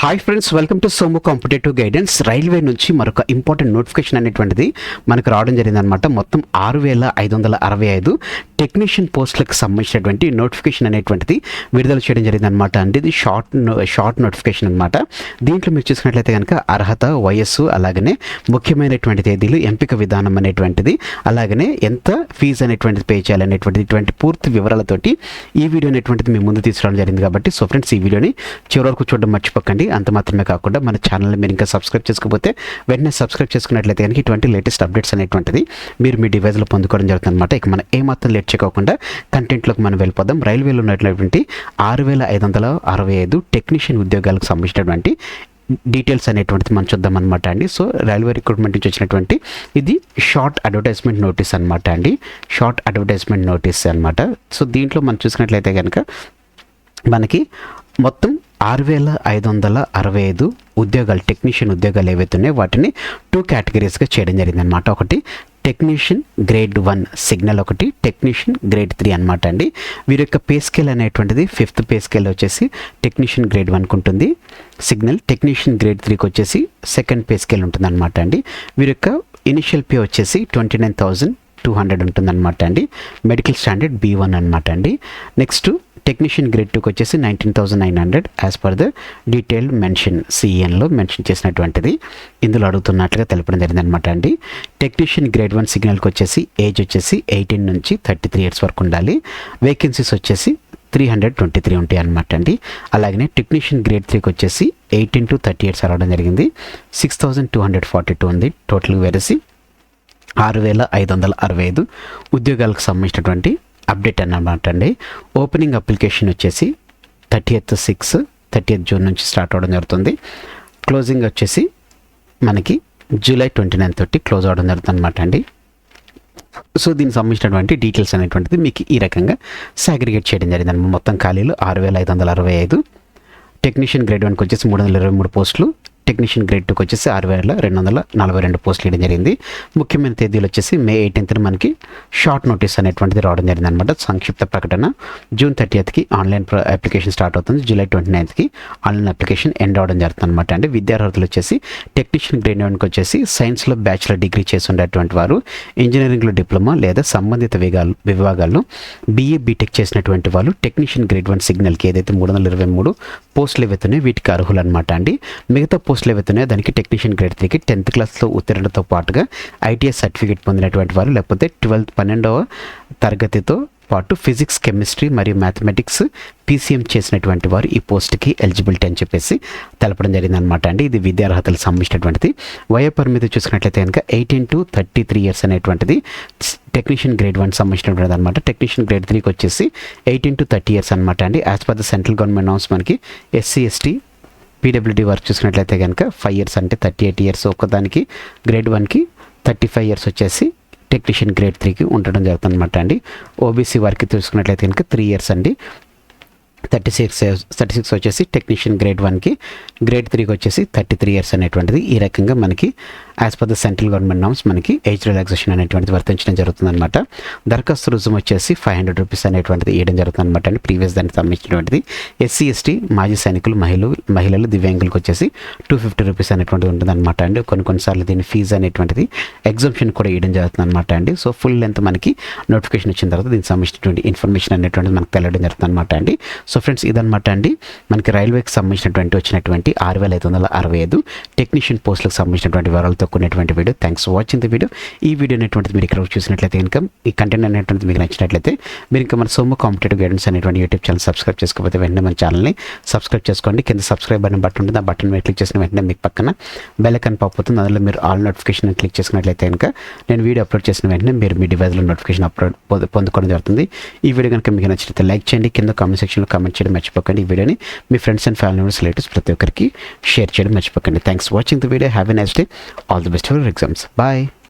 Hi friends, welcome to Somu competitive guidance. Railway నుంచి మరొక important notification అనేటువంటిది మనకు రావడం జరిగిందనమాట. మొత్తం 6565 టెక్నీషియన్ పోస్టులకు సంబంధించినటువంటి నోటిఫికేషన్ అనేటువంటిది విడుదల చేయడం జరిగిందనమాట. అంటే ఇది షార్ట్ నోటిఫికేషన్ అనమాట. దీంట్లో మీరు చూసినట్లయితే కనుక అర్హత, వయస్సు, అలాగనే ముఖ్యమైనటువంటి తేదీలు, ఎంపిక విధానం అనేటువంటిది, అలాగనే ఎంత ఫీజు అనేటువంటిది పే చేయాలనేటువంటిది, ఇటువంటి పూర్తి వివరాలతోటి ఈ వీడియో అనేటువంటిది మీ ముందు తీసుకురావడం జరిగింది. కాబట్టి సో ఫ్రెండ్స్, ఈ వీడియోని చివరి వరకు చూడడం మర్చిపోకండి. అంత మాత్రమే కాకుండా మన ఛానల్ని మీరు ఇంకా సబ్స్క్రైబ్ చేసుకోకపోతే వెంటనే సబ్స్క్రైబ్ చేసుకున్నట్లయితే కనుక ఇటువంటి లేటెస్ట్ అప్డేట్స్ అనేటువంటిది మీరు మీ డివైస్లో పొందుకోవడం జరుగుతుంది అనమాట. ఇక మనం ఏమాత్రం లేట్ చేయకుండా కంటెంట్లోకి మనం వెళ్ళిపోదాం. రైల్వేలో ఉన్నటువంటి 6565 టెక్నీషియన్ ఉద్యోగాలకు సంబంధించినటువంటి డీటెయిల్స్ అనేటువంటిది మనం చూద్దాం అనమాట అండి. సో రైల్వే రిక్రూట్మెంట్ నుంచి వచ్చినటువంటి ఇది షార్ట్ అడ్వర్టైజ్మెంట్ నోటీస్ అనమాట అండి. షార్ట్ అడ్వర్టైజ్మెంట్ నోటీస్ అనమాట. సో దీంట్లో మనం చూసినట్లయితే కనుక మనకి మొత్తం 6565 ఉద్యోగాలు, టెక్నీషియన్ ఉద్యోగాలు ఏవైతే ఉన్నాయో వాటిని 2 కేటగిరీస్గా చేయడం జరిగింది అనమాట. ఒకటి టెక్నీషియన్ గ్రేడ్ 1 సిగ్నల్, ఒకటి టెక్నీషియన్ గ్రేడ్ 3 అనమాట అండి. వీరి యొక్క పే స్కేల్ అనేటువంటిది 5th పే స్కేల్ వచ్చేసి టెక్నీషియన్ గ్రేడ్ 1కి ఉంటుంది సిగ్నల్. టెక్నీషియన్ గ్రేడ్ 3కి వచ్చేసి 2nd పే స్కేల్ ఉంటుంది అనమాట అండి. వీరి యొక్క ఇనిషియల్ పే వచ్చేసి 29,200 ఉంటుందన్నమాట అండి. మెడికల్ స్టాండర్డ్ B1 అనమాట అండి. నెక్స్ట్ టెక్నీషియన్ గ్రేడ్ 2కి వచ్చేసి 19,900 as per the detailed mention సిఎన్లో మెన్షన్ చేసినటువంటిది ఇందులో అడుగుతున్నట్లుగా తెలపడం జరిగింది అనమాట అండి. టెక్నీషియన్ గ్రేడ్ 1 సిగ్నల్కి వచ్చేసి ఏజ్ వచ్చేసి 18 నుంచి 33 ఇయర్స్ వరకు ఉండాలి. వేకెన్సీస్ వచ్చేసి 323 ఉంటాయి అనమాట అండి. అలాగనే టెక్నీషియన్ గ్రేడ్ 3కి వచ్చేసి 18 to 30 ఇయర్స్ రావడం జరిగింది. 6,242 ఉంది టోటల్. వేరేసి 6565 ఉద్యోగాలకు సంబంధించినటువంటి అప్డేట్ అన్నమాట అండి. ఓపెనింగ్ అప్లికేషన్ వచ్చేసి 30th జూన్ నుంచి స్టార్ట్ అవ్వడం జరుగుతుంది. క్లోజింగ్ వచ్చేసి మనకి జూలై 29 తోటి క్లోజ్ అవ్వడం జరుగుతుంది అనమాట అండి. సో దీనికి సంబంధించినటువంటి డీటెయిల్స్ అనేటువంటిది మీకు ఈ రకంగా సాగ్రిగేట్ చేయడం జరిగింది అనమాట. మొత్తం ఖాళీలు 6565. టెక్నీషియన్ గ్రేడ్ 1కి వచ్చేసి 323 పోస్టులు, టెక్నీషియన్ గ్రేడ్ 2కి వచ్చేసి 6,242 పోస్టులు ఇవ్వడం జరిగింది. ముఖ్యమైన తేదీలు వచ్చేసి మే 18th మనకి షార్ట్ నోటీస్ అనేటువంటిది రావడం జరిగింది అనమాట. సంక్షిప్త ప్రకటన June 30th online application start అవుతుంది. July 29th online application end అవడం జరుగుతుంది అనమాట అండి. విద్యార్హతలు వచ్చేసి టెక్నీషియన్ గ్రేడ్ 1కి వచ్చేసి సైన్స్లో బ్యాచిలర్ డిగ్రీ చేసి ఉండేటువంటి వారు, ఇంజనీరింగ్లో డిప్లొమా లేదా సంబంధిత విభాగాల్లో BA బీటెక్ చేసినటువంటి వాళ్ళు టెక్నీషియన్ గ్రేడ్ 1 సిగ్నల్కి ఏదైతే 323 పోస్టులు ఏవైతున్నాయో వీటికి అర్హులు అనమాట అండి. మిగతా పోస్టులు ఏవైతున్నాయో దానికి టెక్నీషియన్ గ్రేడ్ 3కి 10th క్లాస్లో ఉత్తీర్ణతో పాటుగా ITS సర్టిఫికేట్ పొందినటువంటి వారు, లేకపోతే 12వ తరగతితో పాటు ఫిజిక్స్, కెమిస్ట్రీ మరియు మ్యాథమెటిక్స్ PCM చేసినటువంటి వారు ఈ పోస్ట్కి ఎలిజిబిలిటీ అని చెప్పేసి తెలపడం జరిగింది అనమాట అండి. ఇది విద్యార్హతలకు సంబంధించినటువంటిది. వయో పరిమితి చూసుకున్నట్లయితే కనుక 18 to 33 ఇయర్స్ అనేటువంటిది టెక్నీషియన్ గ్రేడ్ 1 సంబంధించినటువంటిది అనమాట. టెక్నీషియన్ గ్రేడ్ 3కి వచ్చేసి 18 to 30 ఇయర్స్ అనమాట అండి. As per the central government norms మనకి SC, ST, PWD వర్క్ చూసుకున్నట్లయితే కనుక 5 ఇయర్స్ అంటే 38 ఇయర్స్ ఒకదానికి, గ్రేడ్ 1కి 35 ఇయర్స్ వచ్చేసి టెక్నీషియన్ గ్రేడ్ 3కి ఉండడం జరుగుతుంది అనమాట అండి. OBC వారికి చూసుకున్నట్లయితే కనుక 3 ఇయర్స్ అండి. 36 వచ్చేసి టెక్నీషియన్ గ్రేడ్ 1కి, గ్రేడ్ 3కి వచ్చేసి 33 ఇయర్స్ అనేటువంటిది. ఈ రకంగా మనకి as per the central government norms మనకి ఏజ్ రిలాక్సేషన్ అనేటువంటిది వర్తించడం జరుగుతుంది అనమాట. దరఖాస్తు రుజుము వచ్చేసి 500 రూపీస్ అనేటువంటిది ఇవ్వడం జరుగుతుంది అనమాట అండి. ప్రీవియస్ దానికి సంబంధించినటువంటిది. SC, ST, మాజీ సైనికులు, మహిళలు, దివ్యాంగులకు వచ్చేసి 250 రూపీస్ అనేటువంటిది ఉంటుంది అనమాట అండి. కొన్నిసార్లు దీని ఫీజు అనేటువంటిది ఎగ్జంప్షన్ కూడా ఇవ్వడం జరుగుతుంది అనమాట అండి. సో ఫుల్ లెంత్ మనకి నోటిఫికేషన్ వచ్చిన తర్వాత దీనికి సంబంధించినటువంటి ఇన్ఫర్మేషన్ అనేటువంటిది మనకు తెలియడం జరుగుతుంది అనమాట అండి. సో ఫ్రెండ్స్, ఇదనమాట అండి మనకి రైల్వేకి సంబంధించినటువంటి వచ్చినటువంటి 6565 టెక్నీషియన్ పోస్టులకు సంబంధించినటువంటి వివరాలతో కూడినటువంటి video. Thanks for watching the video. ఈ వీడియో అనేటువంటిది మీరు ఇక్కడ చూసినట్లయితే కనుక ఈ కంటెంట్ అనేటువంటిది మీకు నచ్చినట్లయితే మీరు ఇంకా మన సోము కాంపిటేటివ్ గైడెన్స్ అనేటువంటి యూట్యూబ్ ఛానల్ సబ్స్క్రైబ్ చేసుకోకపోతే వెంటనే మన ఛానల్ని సబ్స్క్రైబ్ చేసుకోండి. కింద సబ్స్క్రైబ్ బటన్ ఉంటుంది. ఆ బటన్ మీద క్లిక్ చేసిన వెంటనే మీకు పక్కన బెల్ ఐకాన్ పాప్ అవుతుంది. అందులో మీరు ఆల్ నోటిఫికేషన్ క్లిక్ చేసుకున్నట్లయితే కనుక నేను వీడియో అప్లోడ్ చేసిన వెంటనే మీరు మీ డివైస్లో నోటిఫికేషన్ పొందుకోవడం జరుగుతుంది. ఈ వీడియో కనుక మీకు నచ్చితే లైక్ చేయండి. కింద కామెంట్ సెక్షన్లో కామెంట్ చేయడం మర్చిపోకండి. ఈ వీడియోని మీ friends and family members, relatives ప్రతి ఒక్కరికి షేర్ చేయడం మర్చిపోకండి. Thanks for watching the video. Have a nice day. All the best for your exams. Bye.